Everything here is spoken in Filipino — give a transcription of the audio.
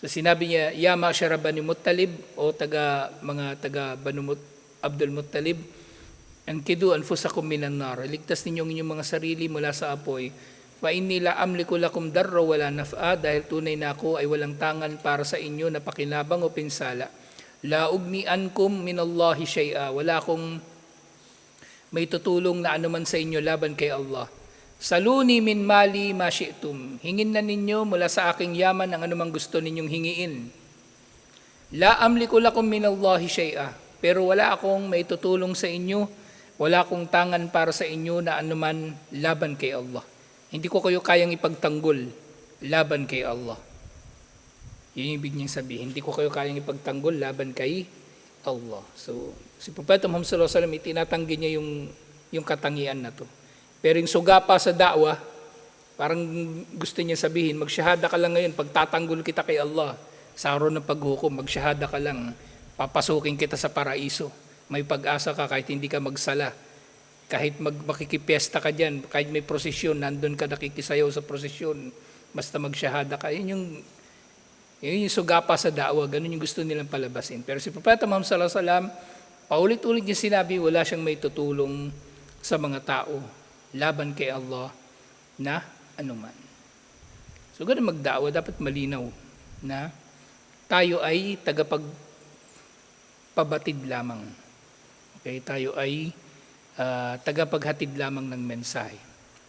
So sinabi niya, Ya ma'shara Bani Muttalib, o mga taga Abdul Muttalib, ankidu anfusakum minan nar, ligtas ninyong inyong mga sarili mula sa apoy. Fa inni la amliku lakum darra wala naf'a, dahil tunay na ako ay walang tangan para sa inyo na pakinabang o pinsala. La ugni ankum minallahi shay'a, wala akong may tutulong na anuman sa inyo laban kay Allah. Saluni min mali ma syi'tum, hingin na ninyo mula sa aking yaman ang anumang gusto ninyong hingiin. La amliku lakum minallahi shay'a, pero wala akong may tutulong sa inyo, wala akong tangan para sa inyo na anuman laban kay Allah. Hindi ko kayo kayang ipagtanggol laban kay Allah. Yun yung ibig niyang sabihin, hindi ko kayo kayang ipagtanggol laban kay Allah. So, si Propeta Muhammad sallallahu alaihi wasallam, itinatanggi niya yung katangian na to. Pero yung suga pa sa da'wa, parang gusto niya sabihin, magsyahada ka lang ngayon, pagtatanggol kita kay Allah, sa araw ng paghukom, magsyahada ka lang, papasukin kita sa paraiso. May pag-asa ka kahit hindi ka magsala. Kahit makikipiesta ka dyan, kahit may prosesyon, nandun ka nakikisayaw sa prosesyon, basta magsyahada ka. Yun yung suga pa sa da'wa, ganun yung gusto nilang palabasin. Pero si Propeta Muhammad sallallahu alaihi wasallam, paulit-ulit niya sinabi, wala siyang may tutulong sa mga tao laban kay Allah na anuman. So ganun magda'wa, dapat malinaw na tayo ay tagapagpabatid lamang. Okay, tayo ay tagapaghatid lamang ng mensahe.